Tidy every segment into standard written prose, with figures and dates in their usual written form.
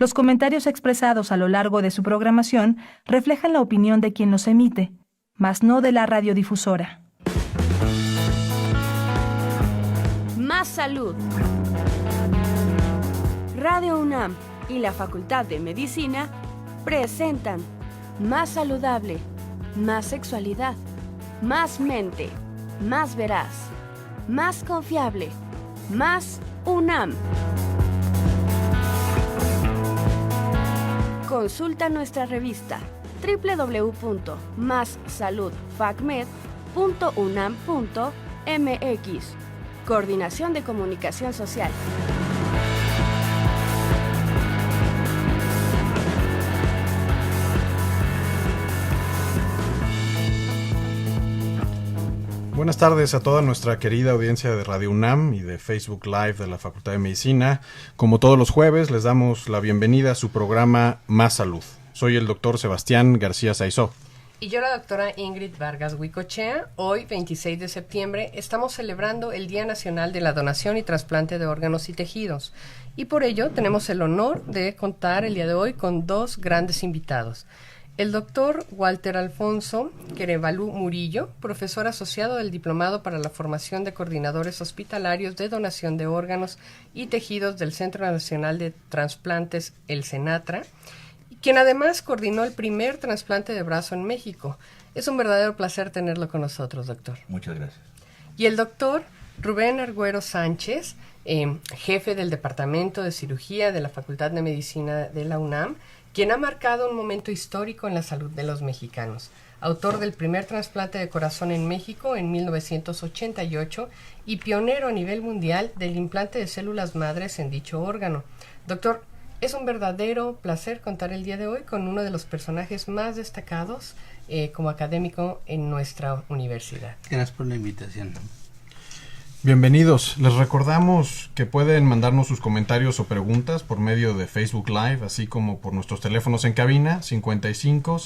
Los comentarios expresados a lo largo de su programación reflejan la opinión de quien los emite, mas no de la radiodifusora. Más salud. Radio UNAM y la Facultad de Medicina presentan Más saludable, más sexualidad, más mente, más veraz, más confiable, más UNAM. Consulta nuestra revista www.massaludfacmed.unam.mx. Coordinación de Comunicación Social. Buenas tardes a toda nuestra querida audiencia de Radio UNAM y de Facebook Live de la Facultad de Medicina. Como todos los jueves, les damos la bienvenida a su programa Más Salud. Soy el doctor Sebastián García Saizó. Y yo, la doctora Ingrid Vargas Huicochea. Hoy, 26 de septiembre, estamos celebrando el Día Nacional de la Donación y Trasplante de Órganos y Tejidos. Y por ello tenemos el honor de contar el día de hoy con dos grandes invitados. El doctor Walter Alfonso Querevalú Murillo, profesor asociado del Diplomado para la Formación de Coordinadores Hospitalarios de Donación de Órganos y Tejidos del Centro Nacional de Trasplantes, el CENATRA, quien además coordinó el primer trasplante de brazo en México. Es un verdadero placer tenerlo con nosotros, doctor. Muchas gracias. Y el doctor Rubén Argüero Sánchez, jefe del Departamento de Cirugía de la Facultad de Medicina de la UNAM, quien ha marcado un momento histórico en la salud de los mexicanos. Autor del primer trasplante de corazón en México en 1988 y pionero a nivel mundial del implante de células madres en dicho órgano. Doctor, es un verdadero placer contar el día de hoy con uno de los personajes más destacados como académico en nuestra universidad. Gracias por la invitación. Bienvenidos. Les recordamos que pueden mandarnos sus comentarios o preguntas por medio de Facebook Live, así como por nuestros teléfonos en cabina, 55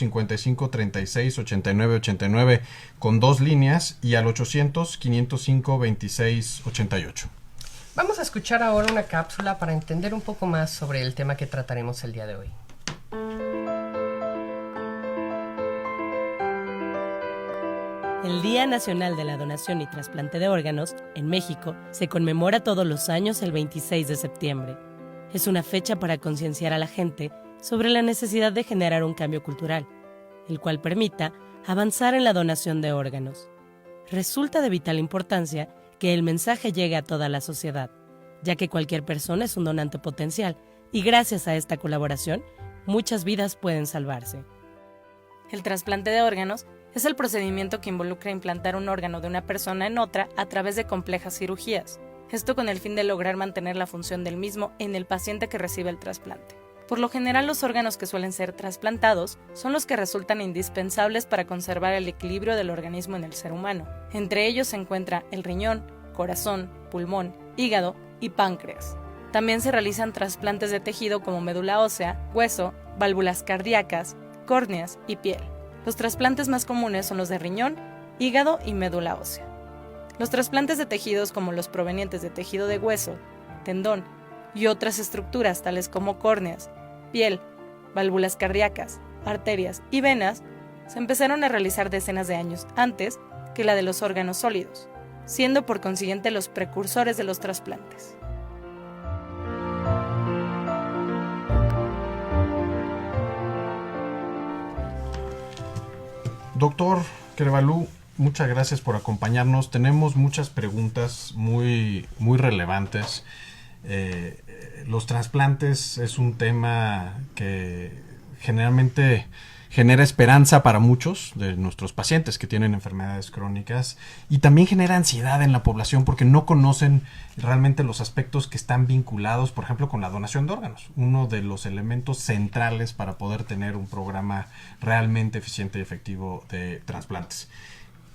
36 89 89 con 2 líneas y al 800 505 26 88. Vamos a escuchar ahora una cápsula para entender un poco más sobre el tema que trataremos el día de hoy. El Día Nacional de la Donación y Trasplante de Órganos, en México, se conmemora todos los años el 26 de septiembre. Es una fecha para concienciar a la gente sobre la necesidad de generar un cambio cultural, el cual permita avanzar en la donación de órganos. Resulta de vital importancia que el mensaje llegue a toda la sociedad, ya que cualquier persona es un donante potencial y gracias a esta colaboración, muchas vidas pueden salvarse. El trasplante de órganos es el procedimiento que involucra implantar un órgano de una persona en otra a través de complejas cirugías. Esto con el fin de lograr mantener la función del mismo en el paciente que recibe el trasplante. Por lo general, los órganos que suelen ser trasplantados son los que resultan indispensables para conservar el equilibrio del organismo en el ser humano. Entre ellos se encuentra el riñón, corazón, pulmón, hígado y páncreas. También se realizan trasplantes de tejido como médula ósea, hueso, válvulas cardíacas, córneas y piel. Los trasplantes más comunes son los de riñón, hígado y médula ósea. Los trasplantes de tejidos como los provenientes de tejido de hueso, tendón y otras estructuras tales como córneas, piel, válvulas cardíacas, arterias y venas se empezaron a realizar decenas de años antes que la de los órganos sólidos, siendo por consiguiente los precursores de los trasplantes. Doctor Querevalú, muchas gracias por acompañarnos. Tenemos muchas preguntas muy relevantes. Los trasplantes es un tema que generalmente genera esperanza para muchos de nuestros pacientes que tienen enfermedades crónicas y también genera ansiedad en la población porque no conocen realmente los aspectos que están vinculados, por ejemplo, con la donación de órganos, uno de los elementos centrales para poder tener un programa realmente eficiente y efectivo de trasplantes.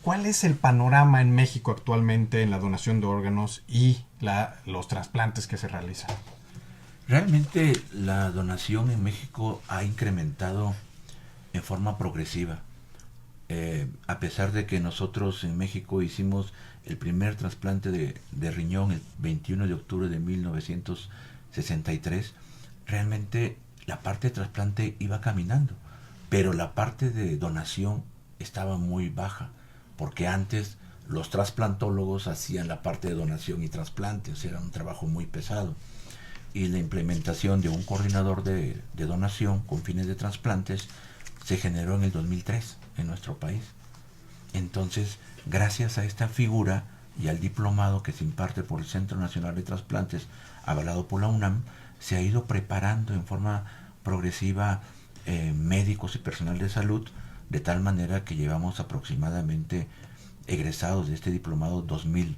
¿Cuál es el panorama en México actualmente en la donación de órganos y los trasplantes que se realizan? Realmente la donación en México ha incrementado en forma progresiva. A pesar de que nosotros en México hicimos el primer trasplante de riñón el 21 de octubre de 1963, realmente la parte de trasplante iba caminando, pero la parte de donación estaba muy baja, porque antes los trasplantólogos hacían la parte de donación y trasplantes, era un trabajo muy pesado. Y la implementación de un coordinador de donación con fines de trasplantes se generó en el 2003 en nuestro país. Entonces, gracias a esta figura y al diplomado que se imparte por el Centro Nacional de Trasplantes, avalado por la UNAM, se ha ido preparando en forma progresiva médicos y personal de salud, de tal manera que llevamos aproximadamente egresados de este diplomado 2,000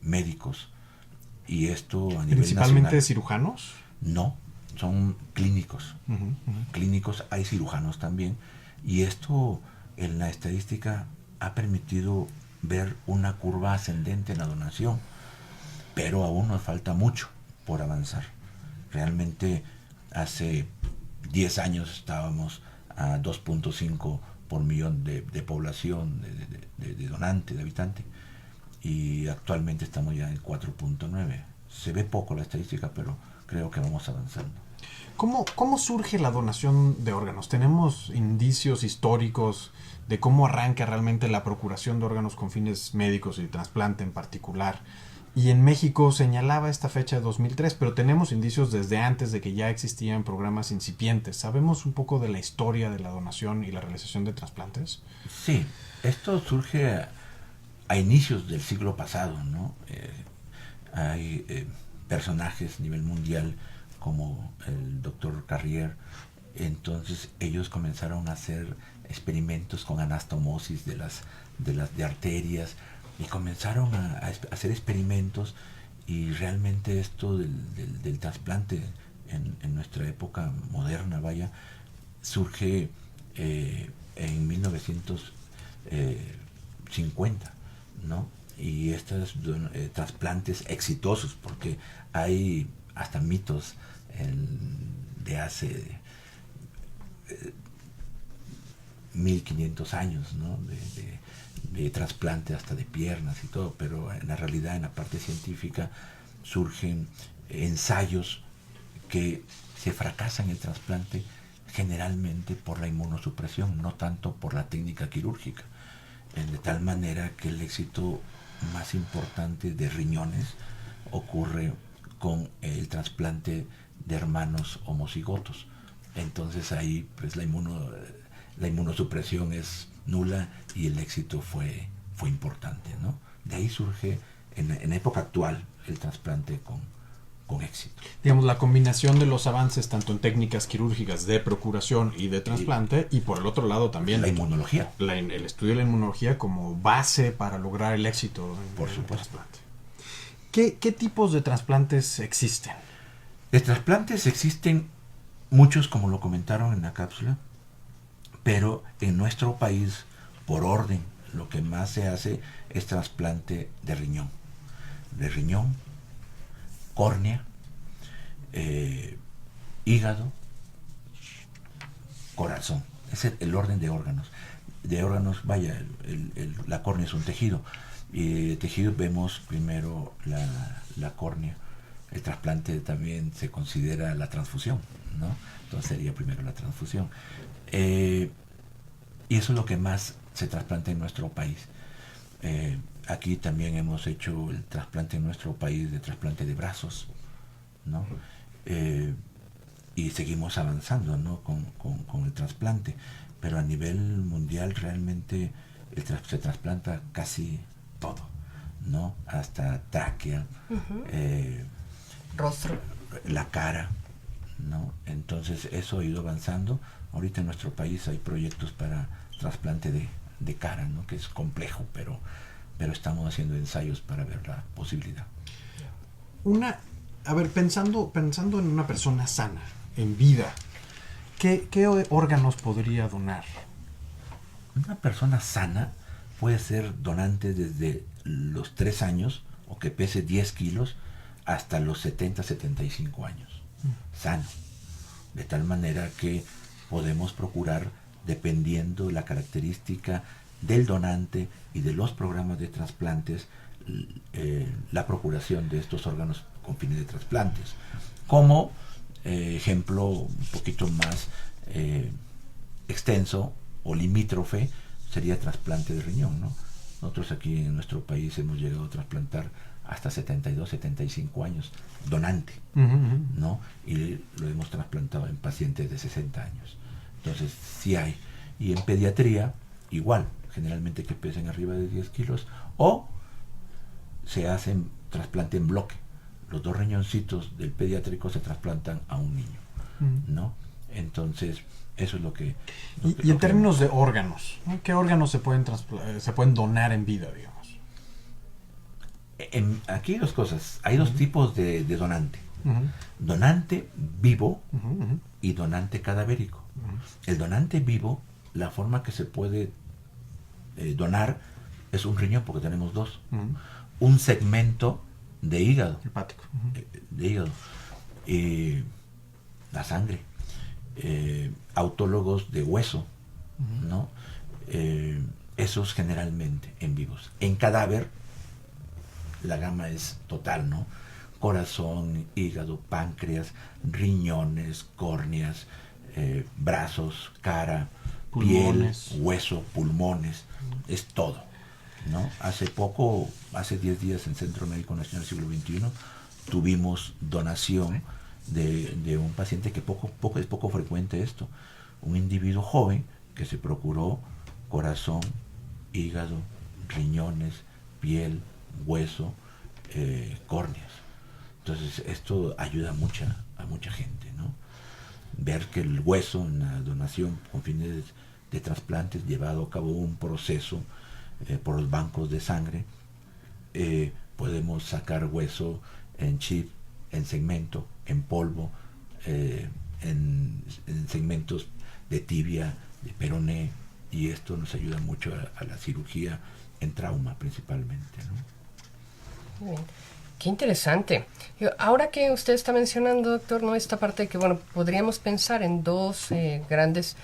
médicos. Y esto a nivel ¿Principalmente nacional. cirujanos? No, son clínicos. Uh-huh. Clínicos, hay cirujanos también. Y esto en la estadística ha permitido ver una curva ascendente en la donación. Pero aún nos falta mucho por avanzar. Realmente hace 10 años estábamos a 2.5 por millón de población, de donante, de habitante. Y actualmente estamos ya en 4.9. Se ve poco la estadística, pero creo que vamos avanzando. ¿Cómo surge la donación de órganos? ¿Tenemos indicios históricos de cómo arranca realmente la procuración de órganos con fines médicos y de trasplante en particular? Y en México señalaba esta fecha de 2003, pero tenemos indicios desde antes de que ya existían programas incipientes. ¿Sabemos un poco de la historia de la donación y la realización de trasplantes? Sí, esto surge a inicios del siglo pasado, ¿no? Hay personajes a nivel mundial como el doctor Carrier. Entonces ellos comenzaron a hacer experimentos con anastomosis de arterias, y comenzaron a hacer experimentos, y realmente esto del trasplante en nuestra época moderna, surge en 1950, ¿no? Y estos trasplantes exitosos, porque hay hasta mitos de hace 1500 años, ¿no? De trasplante hasta de piernas y todo, pero en la realidad, en la parte científica, surgen ensayos que se fracasan el trasplante generalmente por la inmunosupresión, no tanto por la técnica quirúrgica, de tal manera que el éxito más importante de riñones ocurre con el trasplante de hermanos homocigotos. Entonces ahí pues la inmunosupresión es nula y el éxito fue importante, ¿no? De ahí surge en época actual el trasplante con éxito. Digamos, la combinación de los avances tanto en técnicas quirúrgicas de procuración y de trasplante, y por el otro lado también la inmunología. El estudio de la inmunología como base para lograr el éxito por en supuesto. el trasplante. ¿Qué tipos de trasplantes existen? De trasplantes existen muchos, como lo comentaron en la cápsula, pero en nuestro país, por orden, lo que más se hace es trasplante de riñón. De riñón, córnea, hígado, corazón. Ese es el orden de órganos. De órganos, la córnea es un tejido. Y de tejido vemos primero la córnea. El trasplante también se considera la transfusión, ¿no? Entonces sería primero la transfusión. Y eso es lo que más se trasplanta en nuestro país. Aquí también hemos hecho el trasplante en nuestro país de trasplante de brazos, ¿no? Y seguimos avanzando, ¿no? con el trasplante. Pero a nivel mundial realmente se trasplanta casi todo, ¿no? Hasta tráquea, rostro, la cara, ¿no? Entonces eso ha ido avanzando. Ahorita en nuestro país hay proyectos para trasplante de cara, ¿no? Que es complejo, pero estamos haciendo ensayos para ver la posibilidad. Pensando en una persona sana, en vida, ¿qué órganos podría donar? Una persona sana puede ser donante desde los 3 años, o que pese 10 kilos, hasta los 70, 75 años. Sano. De tal manera que podemos procurar, dependiendo de la característica del donante y de los programas de trasplantes, la procuración de estos órganos con fines de trasplantes. Como ejemplo un poquito más extenso o limítrofe sería trasplante de riñón, ¿no? Nosotros aquí en nuestro país hemos llegado a trasplantar hasta 72, 75 años, donante, ¿no? Y lo hemos trasplantado en pacientes de 60 años. Entonces, sí hay. Y en pediatría, igual, generalmente que pesen arriba de 10 kilos, o se hacen trasplante en bloque. Los 2 riñoncitos del pediátrico se trasplantan a un niño, ¿no? Entonces, eso es lo que... Y en términos de órganos, ¿no? ¿Qué órganos se pueden donar en vida, digamos? Aquí hay 2 cosas. Hay 2 tipos de donante. Donante vivo y donante cadavérico. El donante vivo, la forma que se puede donar es un riñón, porque tenemos 2. Un segmento de hígado. Hepático. De hígado. La sangre. Autólogos de hueso, ¿no? Esos generalmente en vivos. En cadáver, la gama es total, ¿no? Corazón, hígado, páncreas, riñones, córneas, brazos, cara, pulmones, piel, hueso, pulmones, es todo, ¿no? Hace 10 días en Centro Médico Nacional Siglo XXI tuvimos donación de un paciente que es poco frecuente esto, un individuo joven que se procuró corazón, hígado, riñones, piel, hueso, córneas. Entonces esto ayuda a mucha gente, ¿no? Ver que el hueso en la donación con fines de trasplantes, llevado a cabo un proceso por los bancos de sangre, podemos sacar hueso en chip, en segmento, en polvo, en segmentos de tibia, de peroné, y esto nos ayuda mucho a la cirugía en trauma principalmente, ¿no? Muy bien. Qué interesante. Ahora que usted está mencionando, doctor, ¿no? Esta parte de que, bueno, podríamos pensar en 2 grandes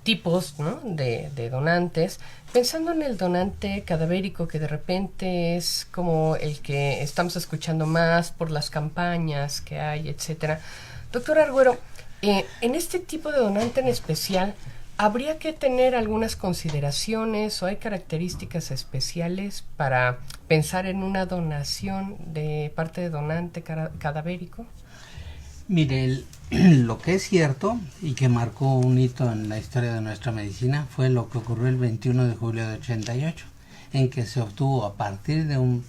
tipos, ¿no? de donantes, pensando en el donante cadavérico, que de repente es como el que estamos escuchando más por las campañas que hay, etcétera. Doctor Argüero, en este tipo de donante en especial, ¿habría que tener algunas consideraciones o hay características especiales para pensar en una donación de parte de donante cadavérico? Mire, lo que es cierto y que marcó un hito en la historia de nuestra medicina fue lo que ocurrió el 21 de julio de 88, en que se obtuvo, a partir de un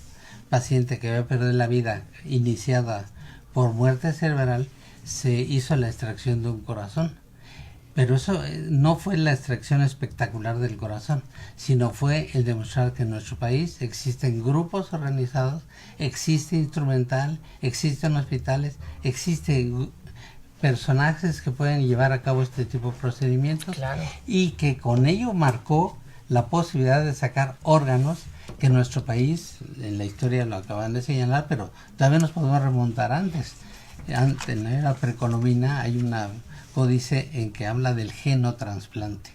paciente que había perdido la vida iniciada por muerte cerebral, se hizo la extracción de un corazón. Pero eso no fue la extracción espectacular del corazón, sino fue el demostrar que en nuestro país existen grupos organizados, existe instrumental, existen hospitales, existen personajes que pueden llevar a cabo este tipo de procedimientos, claro, y que con ello marcó la posibilidad de sacar órganos que en nuestro país, en la historia lo acaban de señalar, pero también nos podemos remontar antes. En la era precolombina hay una códice en que habla del genotrasplante,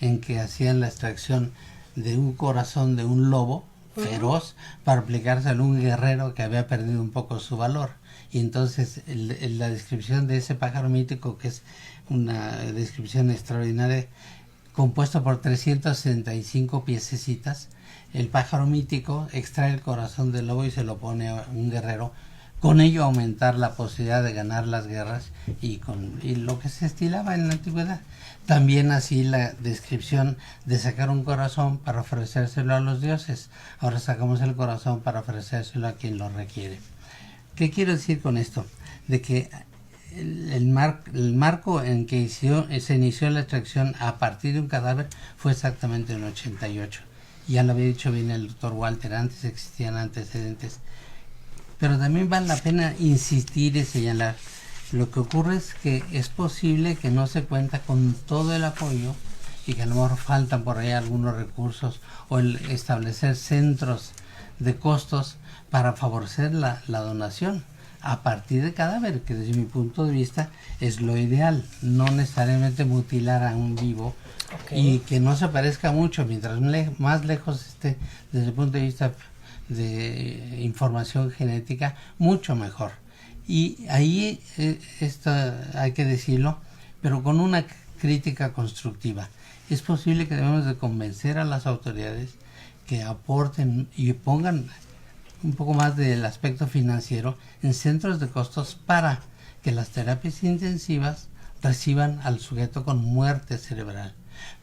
en que hacían la extracción de un corazón de un lobo feroz para aplicárselo a un guerrero que había perdido un poco su valor. Y entonces la descripción de ese pájaro mítico, que es una descripción extraordinaria, compuesto por 365 piececitas, el pájaro mítico extrae el corazón del lobo y se lo pone a un guerrero, con ello aumentar la posibilidad de ganar las guerras y lo que se estilaba en la antigüedad. También así la descripción de sacar un corazón para ofrecérselo a los dioses. Ahora sacamos el corazón para ofrecérselo a quien lo requiere. ¿Qué quiero decir con esto? De que el marco en que se inició la extracción a partir de un cadáver fue exactamente en el 88. Ya lo había dicho bien el doctor Walter, antes existían antecedentes. Pero también vale la pena insistir y señalar. Lo que ocurre es que es posible que no se cuenta con todo el apoyo y que a lo mejor faltan por ahí algunos recursos o el establecer centros de costos para favorecer la donación a partir de cadáver, que desde mi punto de vista es lo ideal, no necesariamente mutilar a un vivo, y que no se parezca mucho, mientras más lejos esté desde el punto de vista de información genética, mucho mejor. Y ahí esto hay que decirlo, pero con una crítica constructiva. Es posible que debemos de convencer a las autoridades que aporten y pongan un poco más del aspecto financiero en centros de costos para que las terapias intensivas reciban al sujeto con muerte cerebral,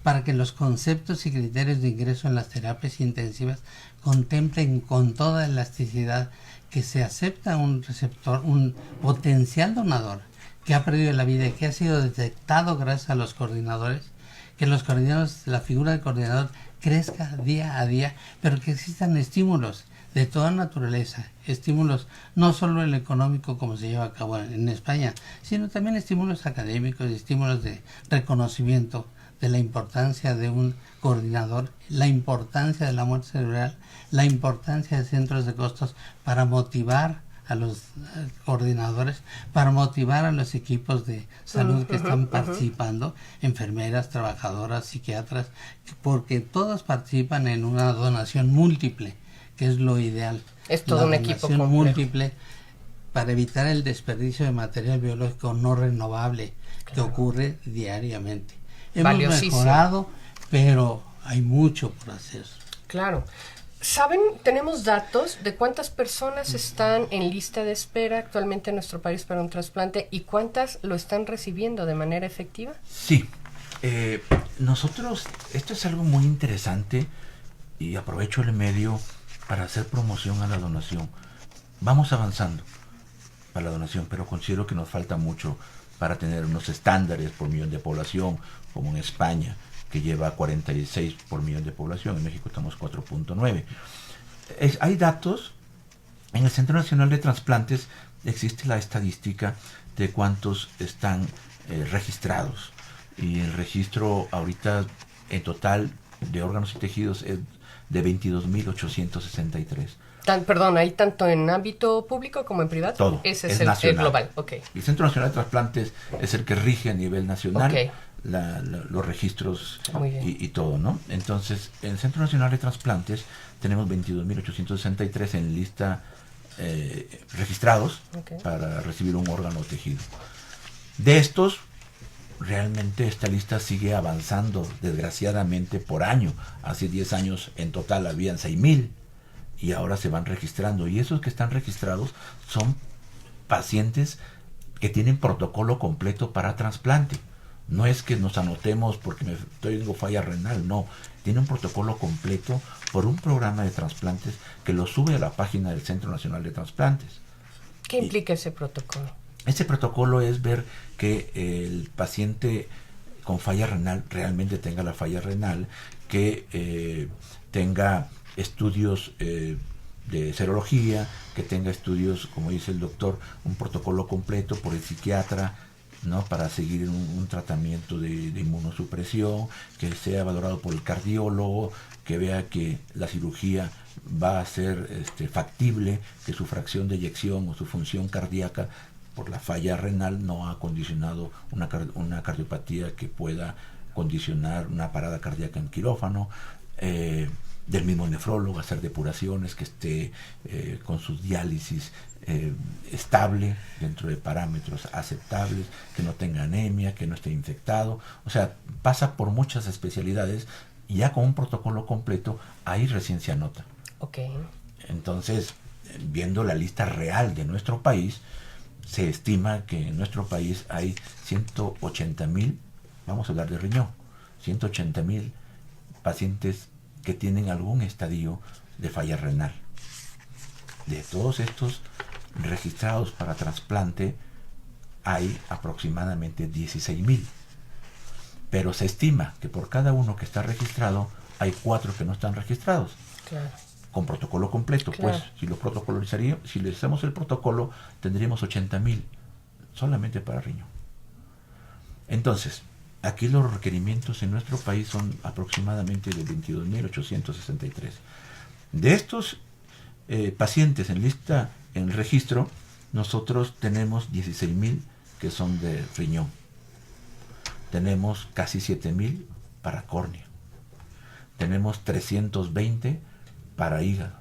para que los conceptos y criterios de ingreso en las terapias intensivas contemplen con toda elasticidad que se acepta un receptor, un potencial donador que ha perdido la vida y que ha sido detectado gracias a los coordinadores, que los coordinadores, la figura del coordinador crezca día a día, pero que existan estímulos de toda naturaleza, estímulos no solo el económico como se lleva a cabo en España, sino también estímulos académicos, estímulos de reconocimiento de la importancia de un coordinador, la importancia de la muerte cerebral, la importancia de centros de costos para motivar a los coordinadores, para motivar a los equipos de salud que están participando, enfermeras, trabajadoras, psiquiatras, porque todos participan en una donación múltiple, que es lo ideal. Es todo un equipo complejo. Múltiple para evitar el desperdicio de material biológico no renovable que ocurre diariamente. Hemos mejorado, pero hay mucho por hacer. Claro. ¿Saben, tenemos datos de cuántas personas están en lista de espera actualmente en nuestro país para un trasplante y cuántas lo están recibiendo de manera efectiva? Sí. Nosotros, esto es algo muy interesante y aprovecho el medio para hacer promoción a la donación. Vamos avanzando para la donación, pero considero que nos falta mucho para tener unos estándares por millón de población, como en España, que lleva 46 por millón de población. En México estamos 4.9. Hay datos. En el Centro Nacional de Trasplantes existe la estadística de cuántos están registrados. Y el registro ahorita en total de órganos y tejidos es de 22.863. Perdón, ¿hay tanto en ámbito público como en privado? Todo. Ese es el global. Okay. El Centro Nacional de Trasplantes es el que rige a nivel nacional. Okay. Los registros y todo, ¿no? Entonces, en el Centro Nacional de Trasplantes tenemos 22.863 en lista registrados para recibir un órgano o tejido. De estos, realmente esta lista sigue avanzando, desgraciadamente, por año. Hace 10 años en total habían 6.000 y ahora se van registrando. Y esos que están registrados son pacientes que tienen protocolo completo para trasplante. No es que nos anotemos porque tengo falla renal, no. Tiene un protocolo completo por un programa de trasplantes que lo sube a la página del Centro Nacional de Trasplantes. ¿Qué implica ese protocolo? Ese protocolo es ver que el paciente con falla renal realmente tenga la falla renal, que tenga estudios de serología, que tenga estudios, como dice el doctor, un protocolo completo por el psiquiatra, ¿no? Para seguir un tratamiento de inmunosupresión, que sea valorado por el cardiólogo, que vea que la cirugía va a ser factible, que su fracción de eyección o su función cardíaca por la falla renal no ha condicionado una cardiopatía que pueda condicionar una parada cardíaca en quirófano. Del mismo nefrólogo, hacer depuraciones, que esté con su diálisis estable dentro de parámetros aceptables, que no tenga anemia, que no esté infectado. O sea, pasa por muchas especialidades y ya con un protocolo completo, ahí recién se anota. Okay. Entonces, viendo la lista real de nuestro país, se estima que en nuestro país hay 180,000, vamos a hablar de riñón, 180,000 pacientes que tienen algún estadio de falla renal. De todos estos registrados para trasplante, hay aproximadamente 16,000. Pero se estima que por cada uno que está registrado, hay 4 que no están registrados. Claro. Con protocolo completo, claro. Pues, si lo protocolizaríamos, si le hacemos el protocolo, tendríamos 80,000 solamente para riñón. Entonces, aquí los requerimientos en nuestro país son aproximadamente de 22.863. De estos pacientes en lista, en registro, nosotros tenemos 16,000 que son de riñón. Tenemos casi 7,000 para córnea. Tenemos 320 para hígado.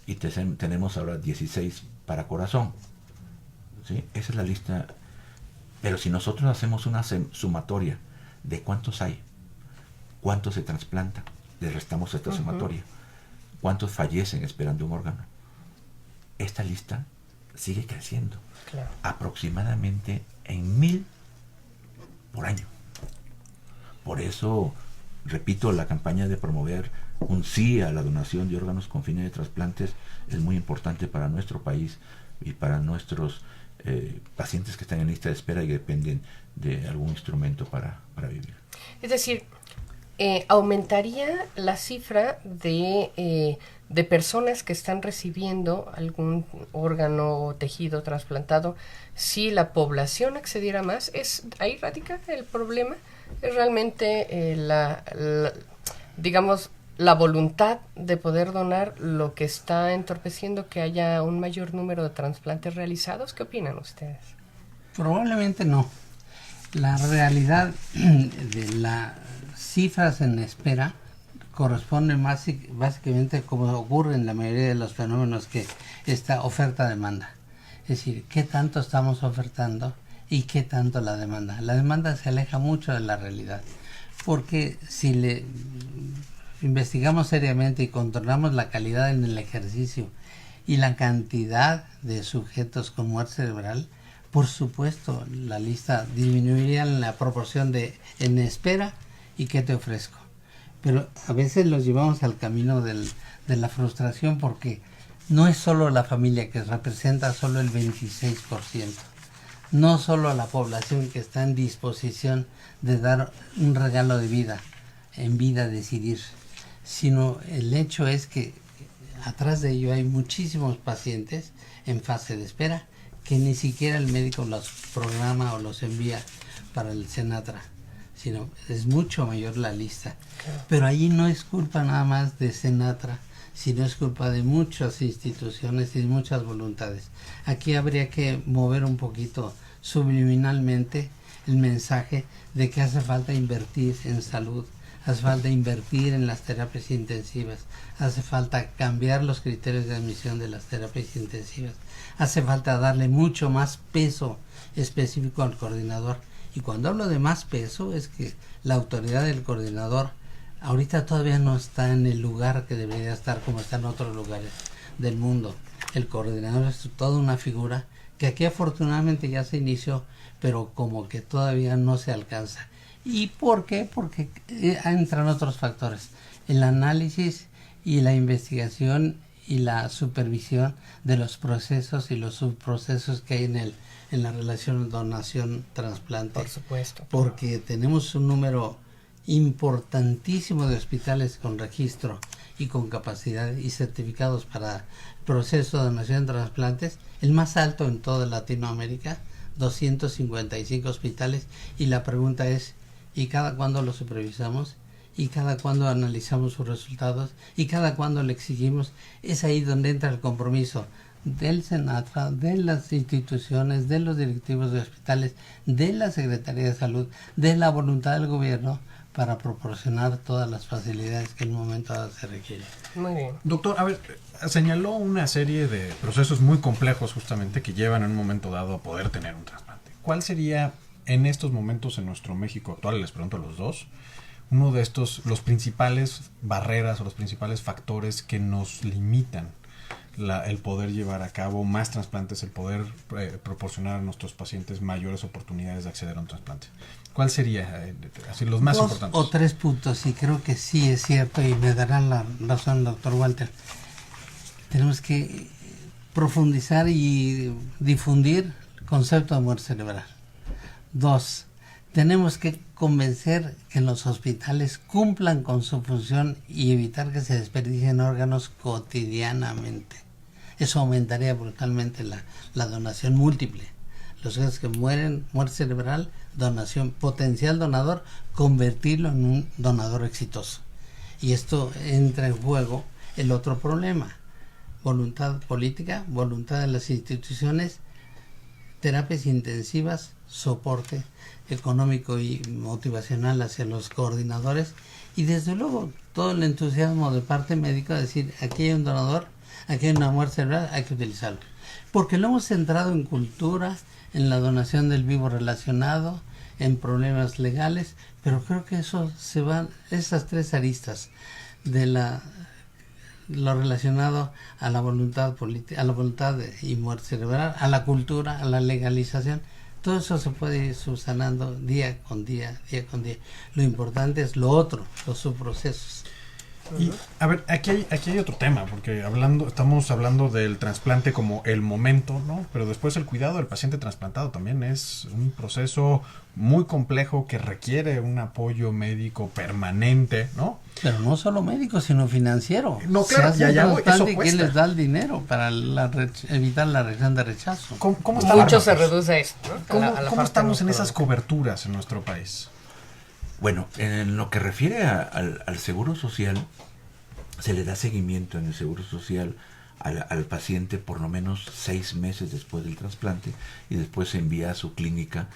Y tenemos ahora 16 para corazón. ¿sí? Esa es la lista. Pero si nosotros hacemos una sumatoria de cuántos hay, cuántos se trasplantan, le restamos esta sumatoria, cuántos fallecen esperando un órgano, esta lista sigue creciendo. Claro. Aproximadamente en 1000 por año. Por eso, repito, la campaña de promover un sí a la donación de órganos con fines de trasplantes es muy importante para nuestro país y para nuestros pacientes que están en lista de espera y dependen de algún instrumento para vivir. Es decir, aumentaría la cifra de personas que están recibiendo algún órgano o tejido trasplantado si la población accediera más. Ahí radica el problema. Es realmente digamos, la voluntad de poder donar lo que está entorpeciendo que haya un mayor número de trasplantes realizados. ¿Qué opinan ustedes? Probablemente no. La realidad de las cifras en espera corresponde básicamente como ocurre en la mayoría de los fenómenos, que esta oferta-demanda. Es decir, qué tanto estamos ofertando y qué tanto la demanda. La demanda se aleja mucho de la realidad, porque si le investigamos seriamente y controlamos la calidad en el ejercicio y la cantidad de sujetos con muerte cerebral, por supuesto la lista disminuiría en la proporción de en espera y qué te ofrezco. Pero a veces los llevamos al camino de la frustración, porque no es solo la familia que representa solo el 26%, no solo la población que está en disposición de dar un regalo de vida, en vida decidir, sino el hecho es que atrás de ello hay muchísimos pacientes en fase de espera que ni siquiera el médico los programa o los envía para el Senatra, sino es mucho mayor la lista. Claro. Pero allí no es culpa nada más de Senatra, sino es culpa de muchas instituciones y de muchas voluntades. Aquí habría que mover un poquito subliminalmente el mensaje de que hace falta invertir en salud, hace falta invertir en las terapias intensivas, hace falta cambiar los criterios de admisión de las terapias intensivas, hace falta darle mucho más peso específico al coordinador. Y cuando hablo de más peso es que la autoridad del coordinador ahorita todavía no está en el lugar que debería estar como está en otros lugares del mundo. El coordinador es toda una figura que aquí afortunadamente ya se inició, pero como que todavía no se alcanza. ¿Y por qué? Porque entran otros factores. El análisis y la investigación y la supervisión de los procesos y los subprocesos que hay en la relación donación-trasplante. Por supuesto. Porque tenemos un número importantísimo de hospitales con registro y con capacidad y certificados para el proceso de donación de trasplantes, el más alto en toda Latinoamérica, 255 hospitales, y la pregunta es, ¿y cada cuándo lo supervisamos? ¿Y cada cuándo analizamos sus resultados? ¿Y cada cuándo le exigimos? Es ahí donde entra el compromiso del Senatra, de las instituciones, de los directivos de hospitales, de la Secretaría de Salud, de la voluntad del gobierno para proporcionar todas las facilidades que en un momento dado se requieren. Muy bien. Doctor, a ver, señaló una serie de procesos muy complejos justamente que llevan en un momento dado a poder tener un trasplante. ¿Cuál sería en estos momentos en nuestro México actual, les pregunto a los dos, uno de estos, los principales barreras o los principales factores que nos limitan el poder llevar a cabo más trasplantes, el poder proporcionar a nuestros pacientes mayores oportunidades de acceder a un trasplante? ¿Cuál sería así los más importantes? 2 o 3 puntos, y creo que sí es cierto, y me dará la razón el doctor Walter. Tenemos que profundizar y difundir el concepto de muerte cerebral. 2, tenemos que convencer que los hospitales cumplan con su función y evitar que se desperdicien órganos cotidianamente. Eso aumentaría brutalmente la donación múltiple. Los que mueren, muerte cerebral, donación, potencial donador, convertirlo en un donador exitoso. Y esto entra en juego el otro problema: voluntad política, voluntad de las instituciones, terapias intensivas, soporte económico y motivacional hacia los coordinadores, y desde luego todo el entusiasmo de parte médica de decir, aquí hay un donador, aquí hay una muerte cerebral, hay que utilizarlo. porque lo hemos centrado en cultura, en la donación del vivo relacionado, en problemas legales, pero creo que eso se van, esas tres aristas de lo relacionado a la voluntad política, a la voluntad y muerte cerebral, a la cultura, a la legalización, todo eso se puede ir subsanando día con día, día con día. Lo importante es lo otro, los subprocesos. Y a ver, aquí hay otro tema, porque estamos hablando del trasplante como el momento, ¿no? Pero después el cuidado del paciente trasplantado también es un proceso muy complejo que requiere un apoyo médico permanente, ¿no? Pero no solo médico, sino financiero. No, claro, se hace ya voy, eso ¿quién cuesta. les da el dinero para evitar la reacción de rechazo? ¿Cómo Mucho se reduce a esto, ¿no? ¿Cómo, a la cómo parte estamos en no esas económica. coberturas en nuestro país? Bueno, en lo que refiere al Seguro Social, se le da seguimiento en el Seguro Social al paciente por lo menos 6 meses después del trasplante y después se envía a su clínica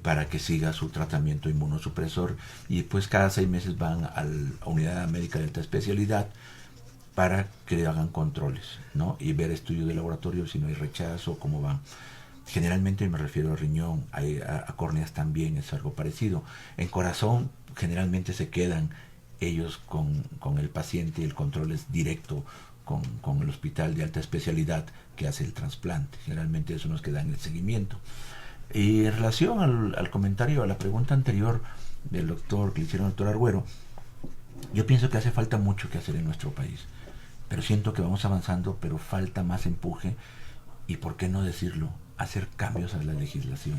para que siga su tratamiento inmunosupresor y después cada 6 meses van a la unidad médica de alta especialidad para que le hagan controles, ¿no? Y ver estudios de laboratorio si no hay rechazo, cómo van. Generalmente me refiero al riñón, a córneas también es algo parecido. En corazón generalmente se quedan ellos con el paciente y el control es directo con el hospital de alta especialidad que hace el trasplante. Generalmente eso nos queda en el seguimiento. Y en relación al comentario, a la pregunta anterior del doctor que le hicieron al doctor Argüero, yo pienso que hace falta mucho que hacer en nuestro país, pero siento que vamos avanzando, pero falta más empuje y, por qué no decirlo, hacer cambios a la legislación.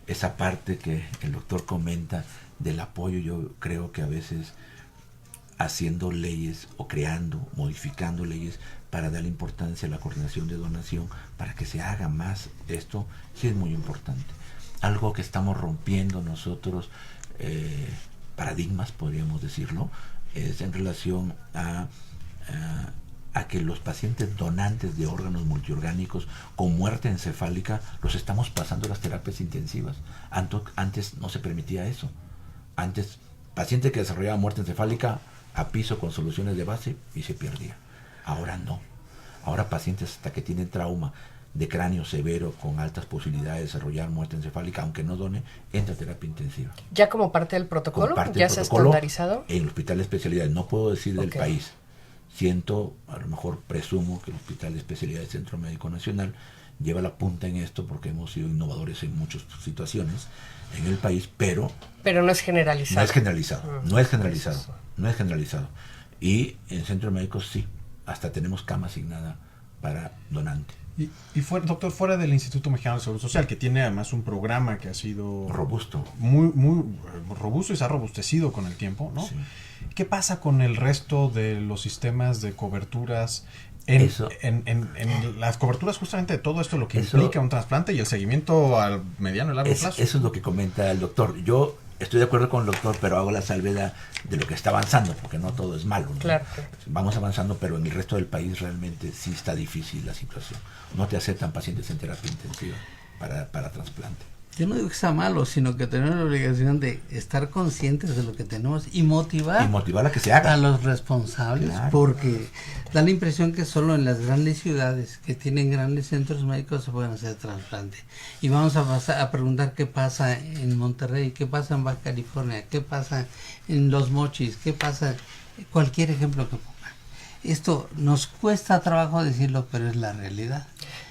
Esa parte que el doctor comenta del apoyo, yo creo que a veces haciendo leyes o creando, modificando leyes para darle importancia a la coordinación de donación, para que se haga más esto, sí es muy importante. Algo que estamos rompiendo nosotros, paradigmas podríamos decirlo, es en relación a que los pacientes donantes de órganos multiorgánicos con muerte encefálica los estamos pasando a las terapias intensivas. Antes no se permitía eso. Antes, paciente que desarrollaba muerte encefálica a piso con soluciones de base y se perdía. Ahora no. Ahora pacientes hasta que tienen trauma de cráneo severo con altas posibilidades de desarrollar muerte encefálica, aunque no done, entra a terapia intensiva. ¿Ya como parte del protocolo? Parte ¿Ya del se ha protocolo estandarizado? En el hospital de especialidades. No puedo decir del Ok. país. Siento, a lo mejor presumo que el Hospital de Especialidades Centro Médico Nacional lleva la punta en esto porque hemos sido innovadores en muchas situaciones en el país, pero Pero no es generalizado. no es generalizado, no es generalizado, Eso. no es generalizado. Y en centros médicos sí, hasta tenemos cama asignada para donante. Y doctor, fuera del Instituto Mexicano de Seguro Social, que tiene además un programa que ha sido Robusto. muy robusto y se ha robustecido con el tiempo, ¿no? Sí. ¿Qué pasa con el resto de los sistemas de coberturas? En las coberturas justamente de todo esto, lo que Eso- implica un trasplante y el seguimiento al mediano y largo plazo. Eso es lo que comenta el doctor. Yo estoy de acuerdo con el doctor, pero hago la salvedad de lo que está avanzando, porque no todo es malo, ¿no? Claro. Vamos avanzando, pero en el resto del país realmente sí está difícil la situación. No te aceptan pacientes en terapia intensiva para trasplante. Yo no digo que sea malo, sino que tenemos la obligación de estar conscientes de lo que tenemos y motivar Y motivar a que se haga. a los responsables, Claro. porque da la impresión que solo en las grandes ciudades que tienen grandes centros médicos se pueden hacer trasplante. Y vamos a preguntar qué pasa en Monterrey, qué pasa en Baja California, qué pasa en Los Mochis, qué pasa, cualquier ejemplo que ponga. Esto nos cuesta trabajo decirlo, pero es la realidad.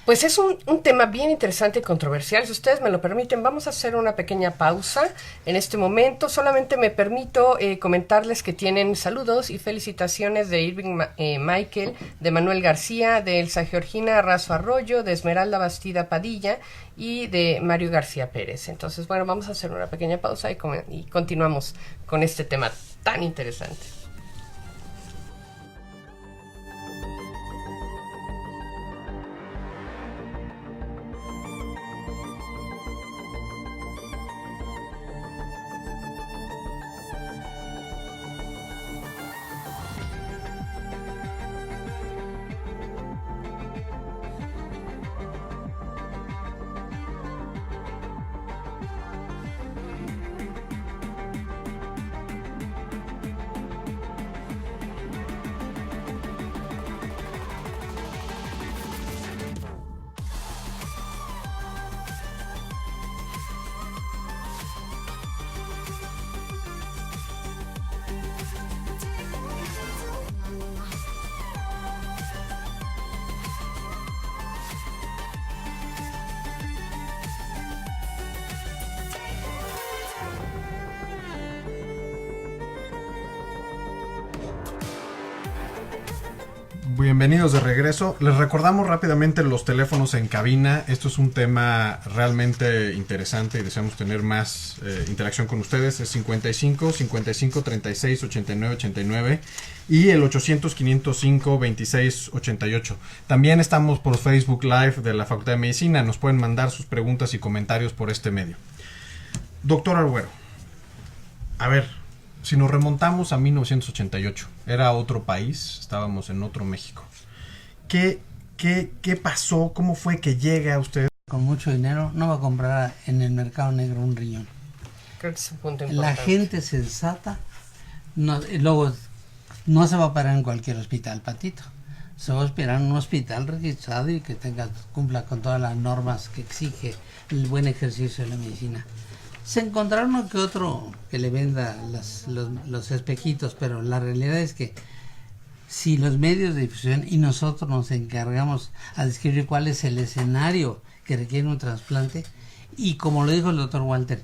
Pues es un tema bien interesante y controversial. Si ustedes me lo permiten, vamos a hacer una pequeña pausa en este momento. Solamente me permito comentarles que tienen saludos y felicitaciones de Irving Michael, de Manuel García, de Elsa Georgina Razo Arroyo, de Esmeralda Bastida Padilla y de Mario García Pérez. Entonces, bueno, vamos a hacer una pequeña pausa y continuamos con este tema tan interesante. Bienvenidos de regreso. Les recordamos rápidamente los teléfonos en cabina. Esto es un tema realmente interesante y deseamos tener más interacción con ustedes. Es 55 55 36 89 89 y el 800 505 26 88. También estamos por Facebook Live de la Facultad de Medicina. Nos pueden mandar sus preguntas y comentarios por este medio. Doctor Arguero, a ver, si nos remontamos a 1988, era otro país, estábamos en otro México. ¿Qué pasó? ¿Cómo fue que llega usted? Con mucho dinero no va a comprar en el mercado negro un riñón. Creo que es un punto importante. La gente sensata luego no se va a parar en cualquier hospital, Patito. Se va a esperar en un hospital registrado y que cumpla con todas las normas que exige el buen ejercicio de la medicina. Se encontraron uno que otro que le venda los espejitos, pero la realidad es que si los medios de difusión y nosotros nos encargamos a describir cuál es el escenario que requiere un trasplante, y como lo dijo el doctor Walter,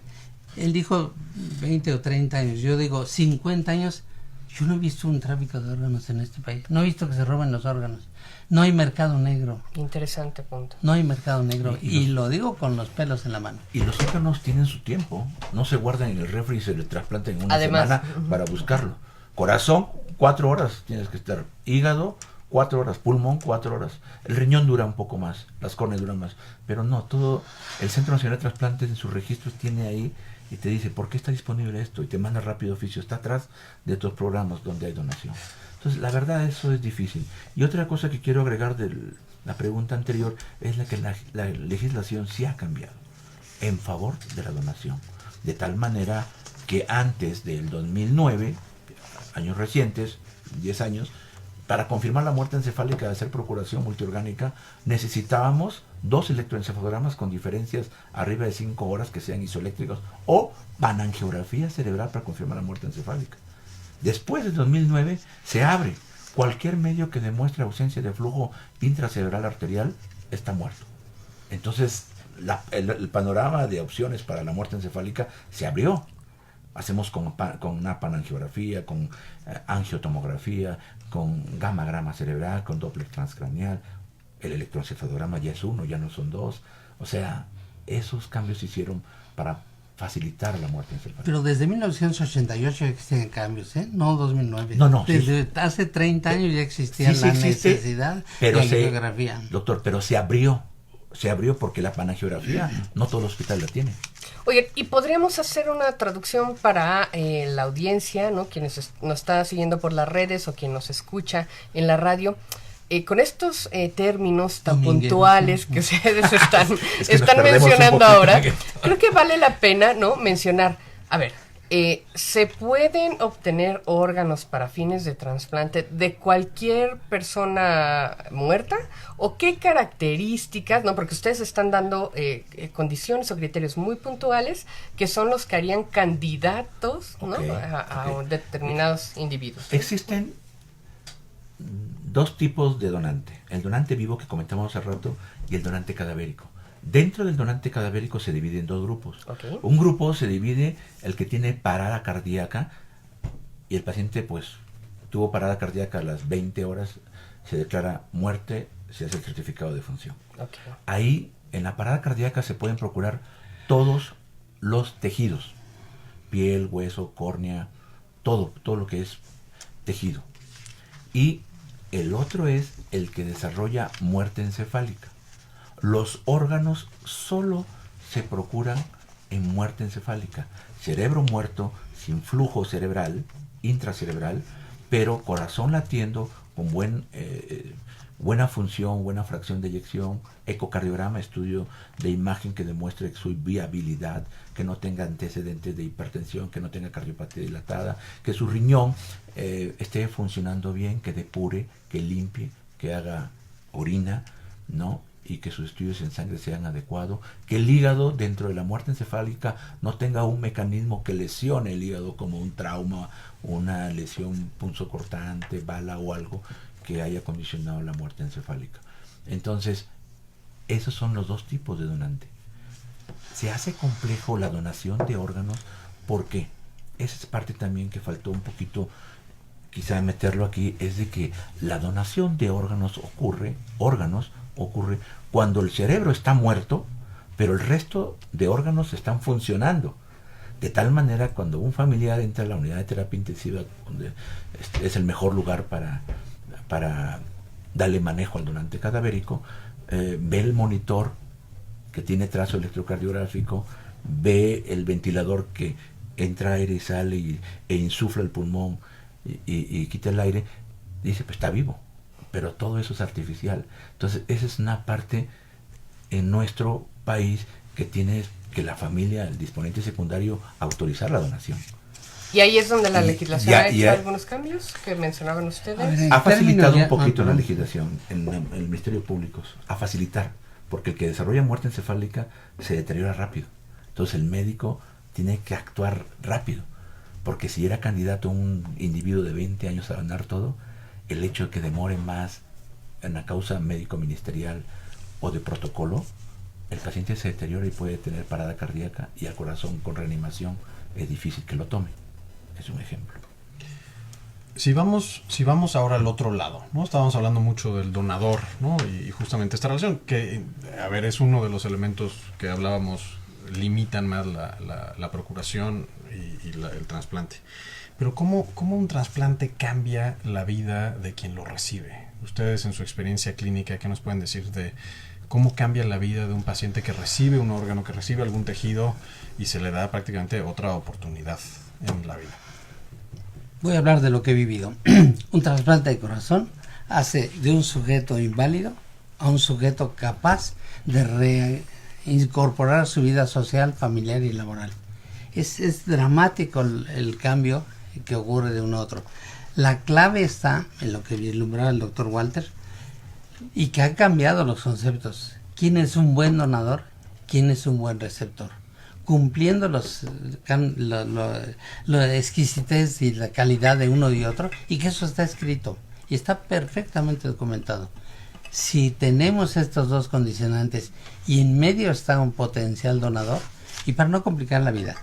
él dijo 20 o 30 años, yo digo 50 años, yo no he visto un tráfico de órganos en este país, no he visto que se roben los órganos, no hay mercado negro. Interesante punto. No hay mercado negro, y lo digo con los pelos en la mano. Y los órganos tienen su tiempo, no se guardan en el refri y se le trasplantan en una semana para buscarlo. Corazón, 4 horas tienes que estar. Hígado, 4 horas. Pulmón, 4 horas. El riñón dura un poco más, las córneas duran más. Pero no, todo el Centro Nacional de Trasplantes en sus registros tiene ahí y te dice, ¿por qué está disponible esto? Y te manda rápido oficio, está atrás de tus programas donde hay donación. Entonces, la verdad, eso es difícil. Y otra cosa que quiero agregar de la pregunta anterior es la que la legislación sí ha cambiado en favor de la donación. De tal manera que antes del 2009, años recientes, 10 años, para confirmar la muerte encefálica de hacer procuración multiorgánica, necesitábamos 2 electroencefalogramas con diferencias arriba de 5 horas que sean isoeléctricos o panangiografía cerebral para confirmar la muerte encefálica. Después del 2009 se abre. Cualquier medio que demuestre ausencia de flujo intracerebral arterial está muerto. Entonces, el panorama de opciones para la muerte encefálica se abrió. Hacemos con una panangiografía, con angiotomografía, con gamma-grama cerebral, con Doppler transcranial. El electroencefalograma ya es 1, ya no son 2. O sea, esos cambios se hicieron para facilitar la muerte encefálica. Pero desde 1988 existen cambios, ¿eh? No 2009. No. Desde hace 30 años ya existía la necesidad de angiografía. Doctor, pero se abrió porque la panangiografía no todo el hospital la tiene. Oye, y podríamos hacer una traducción para la audiencia, ¿no? Quienes nos está siguiendo por las redes o quien nos escucha en la radio. Con estos términos tan puntuales que ustedes están mencionando ahora, creo que vale la pena, ¿no? Mencionar, a ver, ¿se pueden obtener órganos para fines de trasplante de cualquier persona muerta? ¿O qué características, no? Porque ustedes están dando condiciones o criterios muy puntuales que son los que harían candidatos, ¿no? a determinados individuos. Existen 2 tipos de donante. El donante vivo que comentamos hace rato y el donante cadavérico. Dentro del donante cadavérico se divide en 2 grupos. Okay. Un grupo se divide el que tiene parada cardíaca y el paciente pues tuvo parada cardíaca a las 20 horas, se declara muerte, se hace el certificado de función. Okay. Ahí en la parada cardíaca se pueden procurar todos los tejidos, piel, hueso, córnea, todo lo que es tejido. Y el otro es el que desarrolla muerte encefálica. Los órganos solo se procuran en muerte encefálica. Cerebro muerto, sin flujo cerebral, intracerebral, pero corazón latiendo, con buena función, buena fracción de eyección, ecocardiograma, estudio de imagen que demuestre su viabilidad, que no tenga antecedentes de hipertensión, que no tenga cardiopatía dilatada, que su riñón esté funcionando bien, que depure, que limpie, que haga orina, ¿no? Y que sus estudios en sangre sean adecuados, que el hígado dentro de la muerte encefálica no tenga un mecanismo que lesione el hígado como un trauma, una lesión punzocortante, bala o algo que haya condicionado la muerte encefálica. Entonces, esos son los 2 tipos de donante. Se hace complejo la donación de órganos porque esa es parte también que faltó un poquito quizá meterlo aquí, es de que la donación de órganos ocurre cuando el cerebro está muerto, pero el resto de órganos están funcionando. De tal manera, cuando un familiar entra a la unidad de terapia intensiva, donde es el mejor lugar para darle manejo al donante cadavérico, ve el monitor que tiene trazo electrocardiográfico, ve el ventilador que entra aire y sale e insufla el pulmón y quita el aire, dice, pues está vivo, pero todo eso es artificial. Entonces, esa es una parte en nuestro país que tiene que la familia, el disponente secundario, autorizar la donación. Y ahí es donde la legislación ha hecho ya, algunos cambios que mencionaban ustedes. Ha facilitado un poquito la legislación en el Ministerio Público, a facilitar, porque el que desarrolla muerte encefálica se deteriora rápido. Entonces el médico tiene que actuar rápido, porque si era candidato un individuo de 20 años a donar todo, el hecho de que demore más en la causa médico-ministerial o de protocolo, el paciente se deteriora y puede tener parada cardíaca, y al corazón con reanimación es difícil que lo tome. Es un ejemplo. Si vamos ahora al otro lado, ¿no? Estábamos hablando mucho del donador, ¿no? Y justamente esta relación, que, a ver, es uno de los elementos que hablábamos, limitan más la procuración y el trasplante. Pero ¿cómo un trasplante cambia la vida de quien lo recibe? Ustedes, en su experiencia clínica, ¿qué nos pueden decir de cómo cambia la vida de un paciente que recibe un órgano, que recibe algún tejido y se le da prácticamente otra oportunidad en la vida? Voy a hablar de lo que he vivido. Un trasplante de corazón hace de un sujeto inválido a un sujeto capaz de reincorporar su vida social, familiar y laboral. Es dramático el cambio que ocurre de uno a otro. La clave está en lo que vislumbraba el doctor Walter y que ha cambiado los conceptos. ¿Quién es un buen donador? ¿Quién es un buen receptor? Cumpliendo la exquisitez y la calidad de uno y otro, y que eso está escrito y está perfectamente documentado. Si tenemos estos dos condicionantes y en medio está un potencial donador, y para no complicar la vida,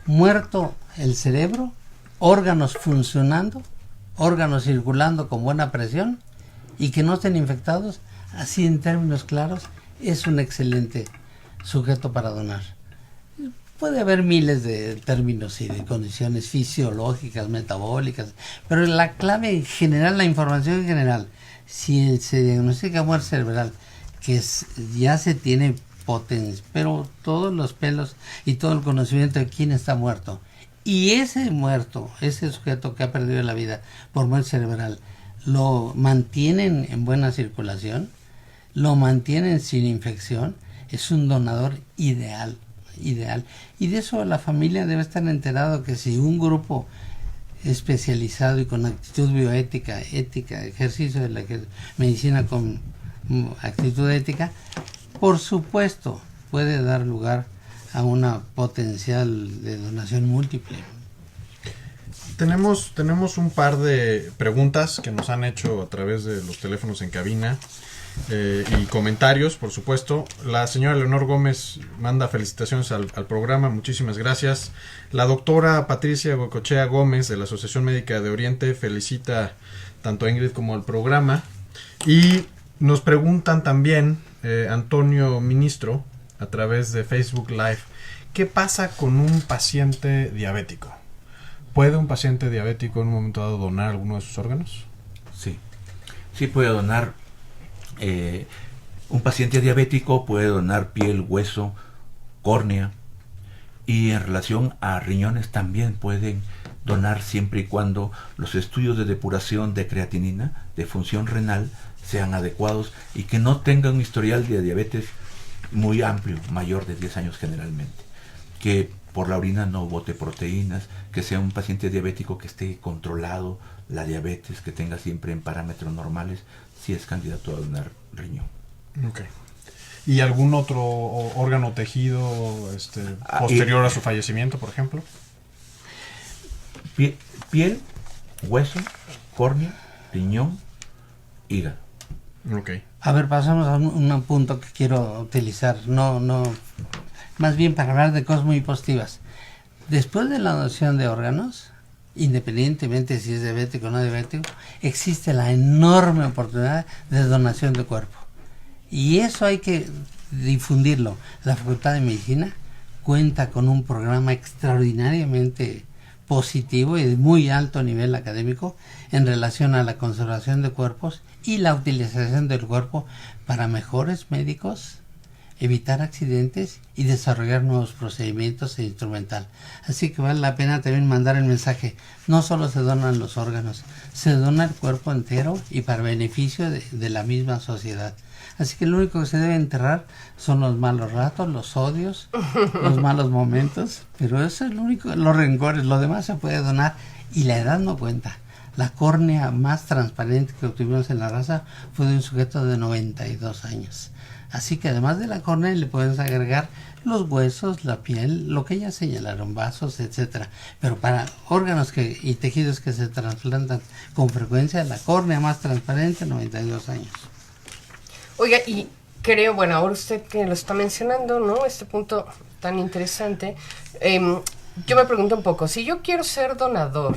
muerto el cerebro, órganos funcionando, órganos circulando con buena presión y que no estén infectados, así en términos claros, es un excelente sujeto para donar. Puede haber miles de términos y de condiciones fisiológicas, metabólicas, pero la clave en general, la información en general, si se diagnostica muerte cerebral, que ya se tiene potencia, pero todos los pelos y todo el conocimiento de quién está muerto, y ese muerto, ese sujeto que ha perdido la vida por muerte cerebral, lo mantienen en buena circulación, lo mantienen sin infección, es un donador ideal. Y de eso la familia debe estar enterado, que si un grupo especializado y con actitud bioética, ética, ejercicio de la medicina con actitud ética, por supuesto puede dar lugar a una potencial de donación múltiple. Tenemos un par de preguntas que nos han hecho a través de los teléfonos en cabina. Y comentarios, por supuesto. La señora Leonor Gómez manda felicitaciones al programa, muchísimas gracias. La doctora Patricia Goicoechea Gómez, de la Asociación Médica de Oriente, felicita tanto a Ingrid como al programa. Y nos preguntan también, Antonio Ministro, a través de Facebook Live, ¿qué pasa con un paciente diabético? ¿Puede un paciente diabético en un momento dado donar alguno de sus órganos? Sí puede donar. Un paciente diabético puede donar piel, hueso, córnea, y en relación a riñones también pueden donar, siempre y cuando los estudios de depuración de creatinina, de función renal, sean adecuados y que no tengan un historial de diabetes muy amplio, mayor de 10 años generalmente, que por la orina no bote proteínas, que sea un paciente diabético que esté controlado la diabetes, que tenga siempre en parámetros normales, si es candidato a donar riñón. Okay. ¿Y algún otro órgano tejido posterior a su fallecimiento, por ejemplo? Piel, hueso, córnea, riñón, hígado. Okay. A ver, pasamos a un punto que quiero utilizar, más bien para hablar de cosas muy positivas. Después de la donación de órganos, independientemente si es diabético o no diabético, existe la enorme oportunidad de donación de cuerpo. Y eso hay que difundirlo. La Facultad de Medicina cuenta con un programa extraordinariamente positivo y de muy alto nivel académico en relación a la conservación de cuerpos y la utilización del cuerpo para mejores médicos, evitar accidentes y desarrollar nuevos procedimientos e instrumental. Así que vale la pena también mandar el mensaje. No solo se donan los órganos, se dona el cuerpo entero y para beneficio de la misma sociedad. Así que lo único que se debe enterrar son los malos ratos, los odios, los malos momentos, pero eso es lo único, los rencores, lo demás se puede donar y la edad no cuenta. La córnea más transparente que obtuvimos en la raza fue de un sujeto de 92 años. Así que además de la córnea le podemos agregar los huesos, la piel, lo que ya señalaron, vasos, etcétera. Pero para órganos y tejidos que se trasplantan con frecuencia, la córnea más transparente, 92 años. Oiga, y creo, bueno, ahora usted que lo está mencionando, ¿no? Este punto tan interesante, yo me pregunto un poco, si yo quiero ser donador,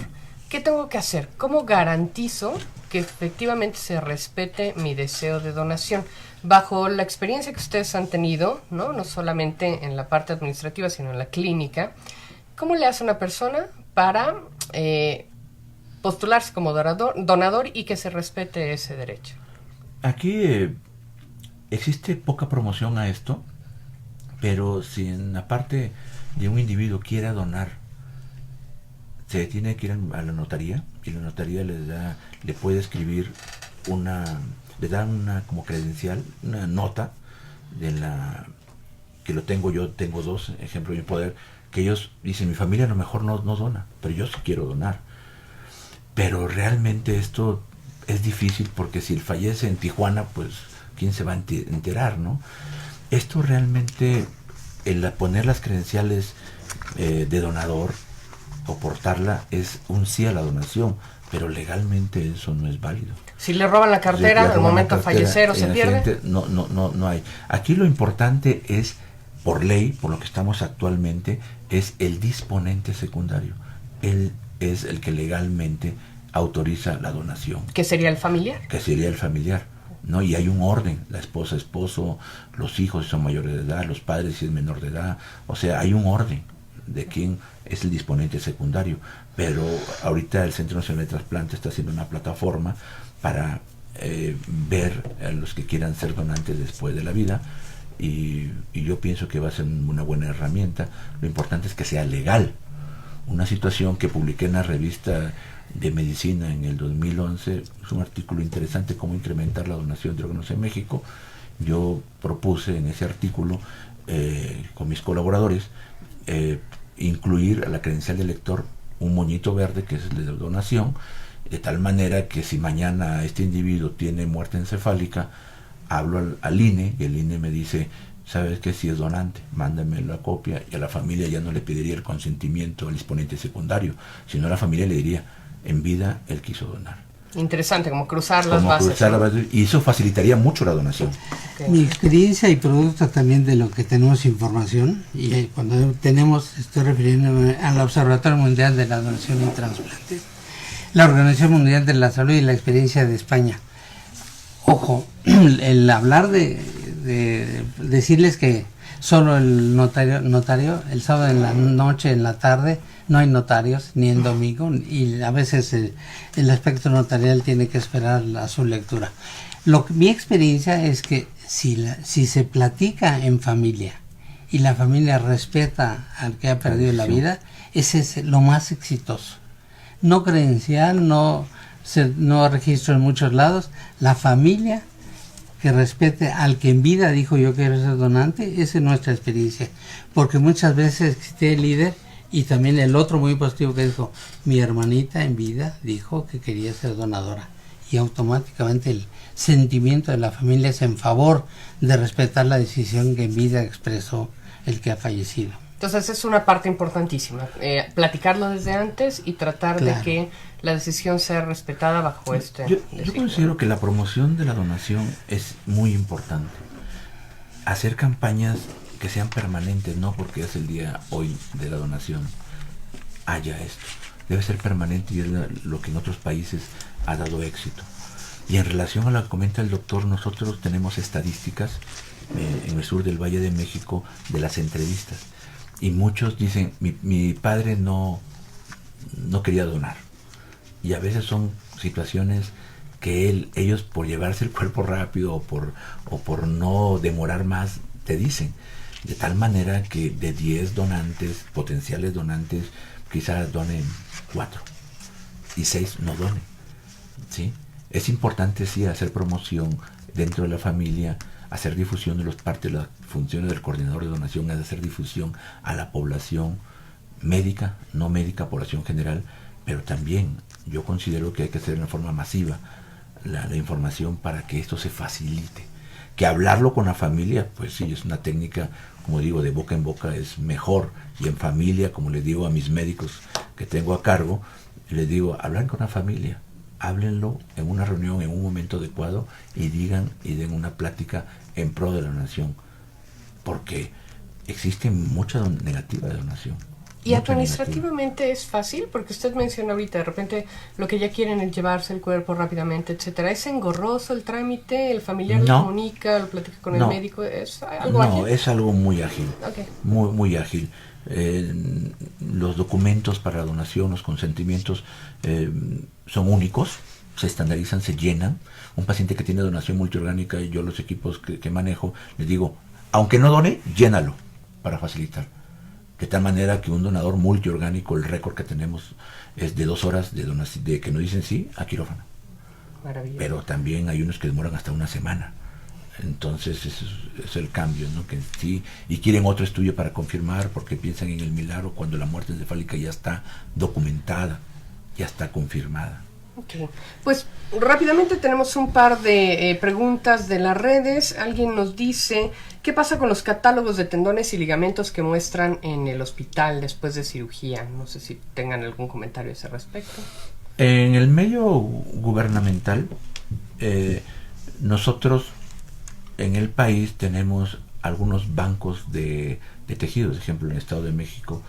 ¿qué tengo que hacer? ¿Cómo garantizo que efectivamente se respete mi deseo de donación? Bajo la experiencia que ustedes han tenido, no solamente en la parte administrativa, sino en la clínica, ¿cómo le hace una persona para postularse como donador y que se respete ese derecho? Aquí existe poca promoción a esto, pero si en la parte de un individuo quiera donar, se tiene que ir a la notaría y la notaría le puede escribir le da una como credencial, una nota de que lo tengo yo, tengo dos ejemplos de mi poder, que ellos dicen, mi familia a lo mejor no dona, pero yo sí quiero donar. Pero realmente esto es difícil porque si él fallece en Tijuana, pues quién se va a enterar, ¿no? Esto realmente, el poner las credenciales de donador o portarla es un sí a la donación, pero legalmente eso no es válido. Si le roban la cartera al momento de fallecer o se pierde, no hay. Aquí lo importante es, por ley, por lo que estamos actualmente, es el disponente secundario. Él es el que legalmente autoriza la donación. ¿Qué sería el familiar? Que sería el familiar, ¿no? Y hay un orden, la esposa, esposo, los hijos si son mayores de edad, los padres si es menor de edad, o sea, hay un orden de quién es el disponente secundario, pero ahorita el Centro Nacional de Trasplante está haciendo una plataforma para ver a los que quieran ser donantes después de la vida y yo pienso que va a ser una buena herramienta. Lo importante es que sea legal. Una situación que publiqué en la revista de Medicina en el 2011 es un artículo interesante, cómo incrementar la donación de órganos en México. Yo propuse en ese artículo con mis colaboradores incluir a la credencial del lector un moñito verde que es el de donación, de tal manera que si mañana este individuo tiene muerte encefálica, hablo al INE y el INE me dice, ¿sabes qué? Si es donante, mándame la copia, y a la familia ya no le pediría el consentimiento al disponente secundario, sino a la familia le diría, en vida él quiso donar. Interesante, como cruzar las bases. Y eso facilitaría mucho la donación. Okay. Mi experiencia y producto también de lo que tenemos información, y cuando estoy refiriéndome al Observatorio Mundial de la Donación y Transplantes, la Organización Mundial de la Salud y la experiencia de España. Ojo, el hablar de decirles que solo el notario, el sábado en la noche, en la tarde, no hay notarios, ni en domingo, y a veces el aspecto notarial tiene que esperar a su lectura. Mi experiencia es que si se platica en familia y la familia respeta al que ha perdido la vida, ese es lo más exitoso. No credencial, no registro en muchos lados, la familia que respete al que en vida dijo yo quiero ser donante, esa es nuestra experiencia, porque muchas veces existe el líder y también el otro muy positivo que dijo, mi hermanita en vida dijo que quería ser donadora, y automáticamente el sentimiento de la familia es en favor de respetar la decisión que en vida expresó el que ha fallecido. Entonces es una parte importantísima, platicarlo desde antes y tratar de que la decisión sea respetada bajo Yo considero que la promoción de la donación es muy importante. Hacer campañas que sean permanentes, no porque es el día hoy de la donación haya esto. debe ser permanente y es lo que en otros países ha dado éxito. Y en relación a lo que comenta el doctor, nosotros tenemos estadísticas en el sur del Valle de México de las entrevistas. Y muchos dicen, mi padre no quería donar. Y a veces son situaciones que ellos por llevarse el cuerpo rápido o por no demorar más, te dicen. De tal manera que de 10 donantes, potenciales donantes, quizás donen 4 y 6 no donen. ¿Sí? Es importante, sí, hacer promoción dentro de la familia, hacer difusión de los partes, las funciones del coordinador de donación es hacer difusión a la población médica, no médica, población general, pero también yo considero que hay que hacer de una forma masiva la información para que esto se facilite. Que hablarlo con la familia, pues sí, es una técnica, como digo, de boca en boca es mejor, y en familia, como les digo a mis médicos que tengo a cargo, les digo, hablar con la familia, háblenlo en una reunión, en un momento adecuado, y den una plática en pro de la donación, porque existe mucha negativa de donación. Y administrativamente es fácil, porque usted menciona ahorita, de repente lo que ya quieren es llevarse el cuerpo rápidamente, etcétera. ¿Es engorroso el trámite? ¿El familiar lo comunica, lo platica con el médico? ¿Es algo ágil? No, es algo muy ágil, muy, muy ágil. Los documentos para la donación, los consentimientos son únicos, se estandarizan, se llenan. Un paciente que tiene donación multiorgánica, y yo los equipos que manejo, les digo, aunque no done, llénalo para facilitar. De tal manera que un donador multiorgánico, el récord que tenemos es de 2 horas de que nos dicen sí a quirófano. Maravilloso. Pero también hay unos que demoran hasta una semana. Entonces es el cambio, ¿no? Que sí, y quieren otro estudio para confirmar porque piensan en el milagro cuando la muerte encefálica ya está documentada, ya está confirmada. Okay. Pues rápidamente tenemos un par de preguntas de las redes. Alguien nos dice, ¿qué pasa con los catálogos de tendones y ligamentos que muestran en el hospital después de cirugía? No sé si tengan algún comentario a ese respecto. En el medio gubernamental, nosotros en el país tenemos algunos bancos de tejidos. Por ejemplo, en el Estado de México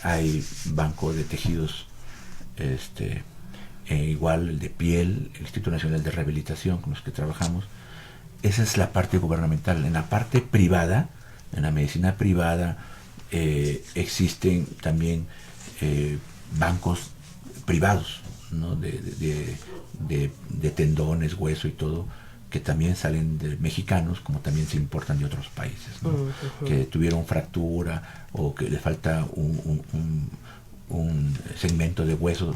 hay banco de tejidos, igual el de piel, el Instituto Nacional de Rehabilitación con los que trabajamos. Esa es la parte gubernamental. En la parte privada, en la medicina privada, existen también bancos privados, ¿no? de tendones, hueso y todo, que también salen de mexicanos, como también se importan de otros países, ¿no? Que tuvieron fractura o que le falta un segmento de hueso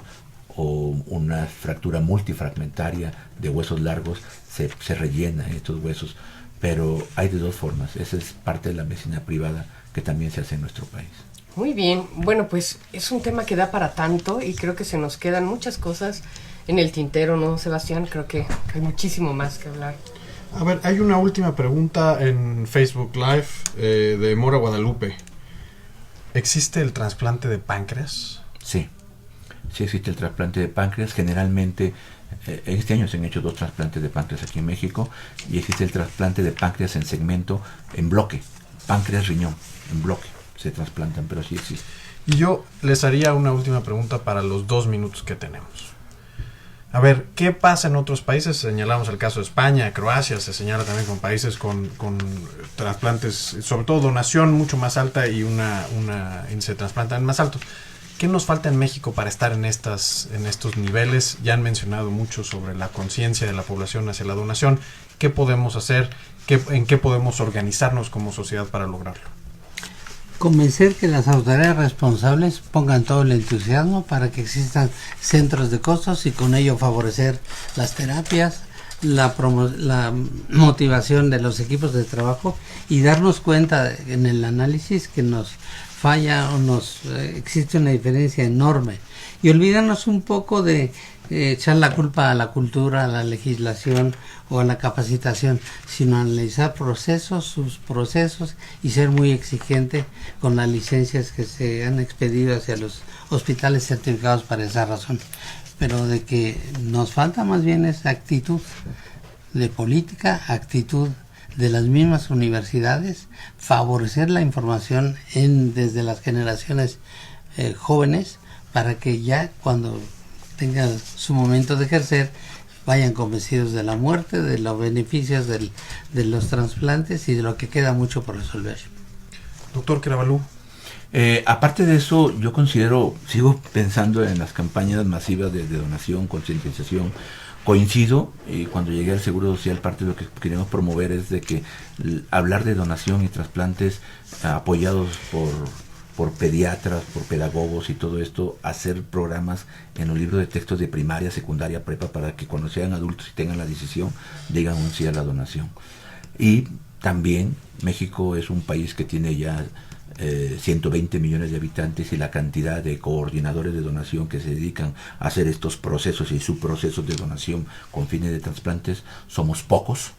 o una fractura multifragmentaria de huesos largos, se rellena estos huesos, pero hay de 2 formas. Esa es parte de la medicina privada que también se hace en nuestro país. Muy bien, bueno, pues es un tema que da para tanto y creo que se nos quedan muchas cosas en el tintero, ¿no, Sebastián? Creo que hay muchísimo más que hablar. A ver, hay una última pregunta en Facebook Live de Mora Guadalupe. ¿Existe el trasplante de páncreas? Sí. Sí existe el trasplante de páncreas. Generalmente, este año se han hecho 2 trasplantes de páncreas aquí en México, y existe el trasplante de páncreas en segmento, en bloque, páncreas, riñón, en bloque, se trasplantan, pero sí existe. Y yo les haría una última pregunta para los 2 minutos que tenemos. A ver, ¿qué pasa en otros países? Señalamos el caso de España, Croacia, se señala también con países con trasplantes, sobre todo donación mucho más alta y una índice de trasplante más alto. ¿Qué nos falta en México para estar en estos niveles? Ya han mencionado mucho sobre la conciencia de la población hacia la donación. ¿Qué podemos hacer? ¿En qué podemos organizarnos como sociedad para lograrlo? Convencer que las autoridades responsables pongan todo el entusiasmo para que existan centros de costos y con ello favorecer las terapias, la motivación de los equipos de trabajo y darnos cuenta en el análisis que nos falla o existe una diferencia enorme, y olvidarnos un poco de echar la culpa a la cultura, a la legislación o a la capacitación, sino analizar sus procesos y ser muy exigente con las licencias que se han expedido hacia los hospitales certificados para esa razón. Pero de que nos falta más bien esa actitud de política, actitud de las mismas universidades, favorecer la información desde las generaciones jóvenes para que ya cuando tengan su momento de ejercer vayan convencidos de la muerte, de los beneficios de los trasplantes y de lo que queda mucho por resolver. Doctor Querevalú. Aparte de eso, yo sigo pensando en las campañas masivas de donación, concientización. Coincido, y cuando llegué al Seguro Social, parte de lo que queremos promover es de que hablar de donación y trasplantes apoyados por pediatras, por pedagogos y todo esto, hacer programas en los libros de textos de primaria, secundaria, prepa, para que cuando sean adultos y tengan la decisión, digan un sí a la donación. Y también México es un país que tiene ya 120 millones de habitantes, y la cantidad de coordinadores de donación que se dedican a hacer estos procesos y subprocesos de donación con fines de trasplantes somos pocos,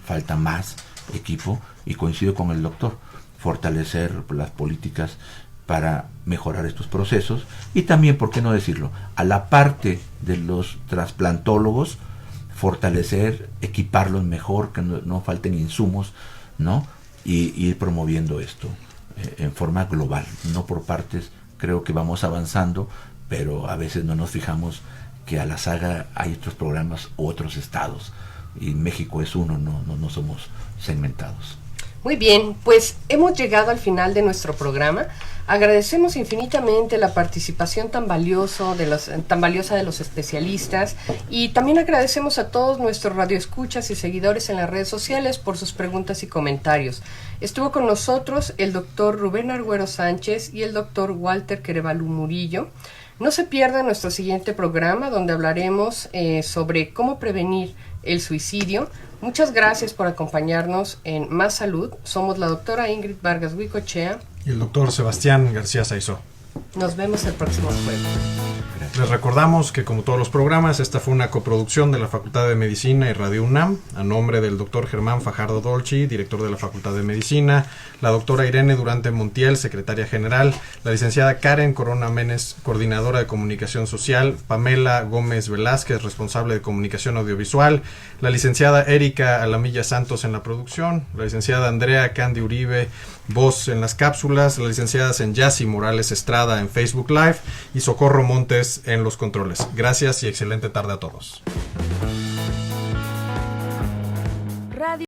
falta más equipo, y coincido con el doctor, fortalecer las políticas para mejorar estos procesos, y también, ¿por qué no decirlo?, a la parte de los trasplantólogos, fortalecer, equiparlos mejor, que no falten insumos, ¿no? Y ir promoviendo esto en forma global, no por partes. Creo que vamos avanzando, pero a veces no nos fijamos que a la saga hay otros programas u otros estados, y México es uno, no somos segmentados. Muy bien, pues hemos llegado al final de nuestro programa. Agradecemos infinitamente la participación tan valiosa de los especialistas, y también agradecemos a todos nuestros radioescuchas y seguidores en las redes sociales por sus preguntas y comentarios. Estuvo con nosotros el doctor Rubén Argüero Sánchez y el doctor Walter Querevalú Murillo. No se pierdan nuestro siguiente programa, donde hablaremos sobre cómo prevenir el suicidio. Muchas gracias por acompañarnos en Más Salud. Somos la doctora Ingrid Vargas Huicochea y el doctor Sebastián García Saizó. Nos vemos el próximo jueves. Les recordamos que, como todos los programas, esta fue una coproducción de la Facultad de Medicina y Radio UNAM, a nombre del doctor Germán Fajardo Dolci, director de la Facultad de Medicina, la doctora Irene Durante Montiel, secretaria general, la licenciada Karen Corona Menes, coordinadora de comunicación social, Pamela Gómez Velázquez, responsable de comunicación audiovisual, la licenciada Erika Alamilla Santos en la producción, la licenciada Andrea Candy Uribe, voz en las cápsulas, la licenciada Senyasi Morales Estrada en Facebook Live y Socorro Montes en los controles. Gracias y excelente tarde a todos.